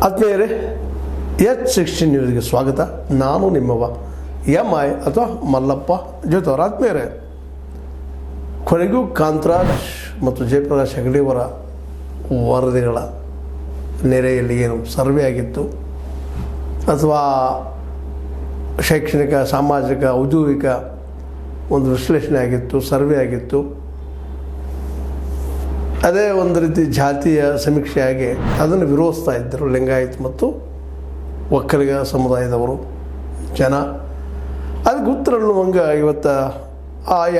ಆತ್ಮೀಯರೇ, H16 ನ್ಯೂಸ್ಗೆ ಸ್ವಾಗತ. ನಾನು ನಿಮ್ಮವ MI ಅಥವಾ ಮಲ್ಲಪ್ಪ ಜೊತೆಯವರ. ಆತ್ಮೀಯರೇ, ಕೊನೆಗೂ ಕಾಂತರಾಜ್ ಮತ್ತು ಜಯಪ್ರಕಾಶ್ ಹೆಗಡೆಯವರ ವರದಿಗಳ ನೆರೆಯಲ್ಲಿ ಏನು ಸರ್ವೆ ಆಗಿತ್ತು ಅಥವಾ ಶೈಕ್ಷಣಿಕ, ಸಾಮಾಜಿಕ, ಔದ್ಯೋಗಿಕ ಒಂದು ವಿಶ್ಲೇಷಣೆ ಆಗಿತ್ತು, ಸರ್ವೆ ಆಗಿತ್ತು. ಅದೇ ಒಂದು ರೀತಿ ಜಾತಿಯ ಸಮೀಕ್ಷೆಯಾಗಿ ಅದನ್ನು ವಿರೋಧಿಸ್ತಾ ಇದ್ದರು ಲಿಂಗಾಯತ್ ಮತ್ತು ಒಕ್ಕಲಿಗ ಸಮುದಾಯದವರು ಜನ. ಅದಕ್ಕೆ ಉತ್ತರ ಅನ್ನುವಂಗೆ ಇವತ್ತು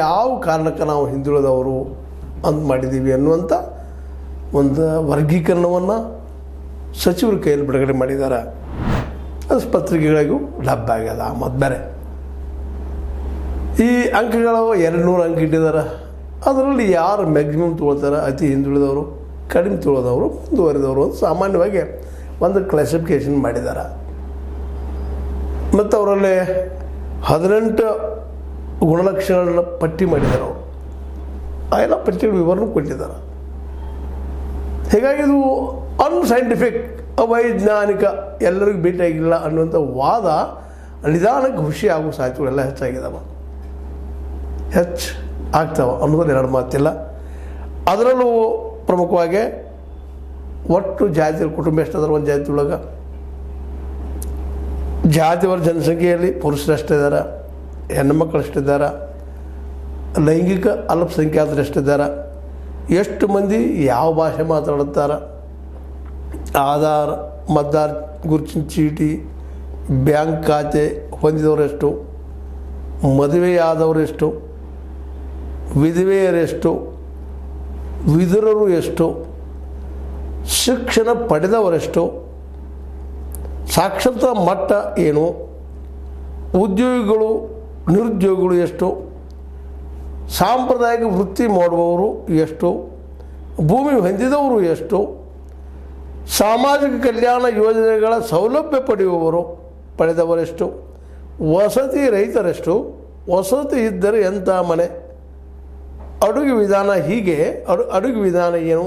ಯಾವ ಕಾರಣಕ್ಕೆ ನಾವು ಹಿಂದುಳಿದವರು ಅಂತ ಮಾಡಿದ್ದೀವಿ ಅನ್ನುವಂಥ ಒಂದು ವರ್ಗೀಕರಣವನ್ನು ಸಚಿವರ ಕೈಯಲ್ಲಿ ಬಿಡುಗಡೆ ಮಾಡಿದ್ದಾರೆ. ಅದು ಪತ್ರಿಕೆಗಳಿಗೂ ಲಭ್ಯ ಆಗ್ಯದ. ಮತ್ತು ಬೇರೆ ಈ ಅಂಕಗಳು 200 ಅಂಕ ಇಟ್ಟಿದ್ದಾರೆ. ಅದರಲ್ಲಿ ಯಾರು ಮ್ಯಾಕ್ಸಿಮಮ್ ತೊಗೊಳ್ತಾರೆ, ಅತಿ ಹಿಂದುಳಿದವರು, ಕಡಿಮೆ ತೊಗೊಳ್ಳೋದವರು, ಮುಂದುವರೆದವರು ಅಂತ ಸಾಮಾನ್ಯವಾಗಿ ಒಂದು ಕ್ಲಾಸಿಫಿಕೇಷನ್ ಮಾಡಿದ್ದಾರೆ. ಮತ್ತು ಅವರಲ್ಲಿ 18 ಗುಣಲಕ್ಷಣಗಳನ್ನ ಪಟ್ಟಿ ಮಾಡಿದ್ದಾರೆ. ಅವರು ಆ ಎಲ್ಲ ಪಟ್ಟಿಗಳ ವಿವರಣೆ ಕೊಟ್ಟಿದ್ದಾರೆ. ಹೀಗಾಗಿ ಇದು ಅನ್ಸೈಂಟಿಫಿಕ್, ಅವೈಜ್ಞಾನಿಕ, ಎಲ್ಲರಿಗೂ ಭೇಟಿಯಾಗಿಲ್ಲ ಅನ್ನುವಂಥ ವಾದ ನಿಧಾನಕ್ಕೆ ಖುಷಿ ಆಗೋ ಸಾಧ್ಯತೆಗಳೆಲ್ಲ ಹೆಚ್ಚಾಗಿದ್ದಾವೆ, ಆಗ್ತಾವೆ ಅನ್ನೋದು ಎರಡು ಮಾತಿಲ್ಲ. ಅದರಲ್ಲೂ ಪ್ರಮುಖವಾಗಿ ಒಟ್ಟು ಜಾತಿ ಕುಟುಂಬ ಎಷ್ಟಾದ್ರೆ ಒಂದು ಜಾತಿ ಒಳಗೆ ಜಾತಿಯವರ ಜನಸಂಖ್ಯೆಯಲ್ಲಿ ಪುರುಷರು ಎಷ್ಟಿದ್ದಾರೆ, ಹೆಣ್ಣುಮಕ್ಕಳು ಎಷ್ಟಿದ್ದಾರೆ, ಲೈಂಗಿಕ ಅಲ್ಪಸಂಖ್ಯಾತರು ಎಷ್ಟಿದ್ದಾರೆ, ಎಷ್ಟು ಮಂದಿ ಯಾವ ಭಾಷೆ ಮಾತಾಡುತ್ತಾರೆ, ಆಧಾರ್, ಮತದಾರ ಗುರುತಿನ ಚೀಟಿ, ಬ್ಯಾಂಕ್ ಖಾತೆ ಹೊಂದಿದವರೆಷ್ಟು, ಮದುವೆಯಾದವರೆಷ್ಟು, ವಿಧವೆಯರೆಷ್ಟು, ವಿಧುರರು ಎಷ್ಟು, ಶಿಕ್ಷಣ ಪಡೆದವರೆಷ್ಟು, ಸಾಕ್ಷರತಾ ಮಟ್ಟ ಏನು, ಉದ್ಯೋಗಿಗಳು ನಿರುದ್ಯೋಗಿಗಳು ಎಷ್ಟು, ಸಾಂಪ್ರದಾಯಿಕ ವೃತ್ತಿ ಮಾಡುವವರು ಎಷ್ಟು, ಭೂಮಿ ಹೊಂದಿದವರು ಎಷ್ಟು, ಸಾಮಾಜಿಕ ಕಲ್ಯಾಣ ಯೋಜನೆಗಳ ಸೌಲಭ್ಯ ಪಡೆದವರೆಷ್ಟು, ವಸತಿ ರಹಿತರೆಷ್ಟು, ವಸತಿ ಇದ್ದರೆ ಎಂಥ ಮನೆ, ಅಡುಗೆ ವಿಧಾನ ಹೀಗೆ ಅಡುಗೆ ವಿಧಾನ ಏನು.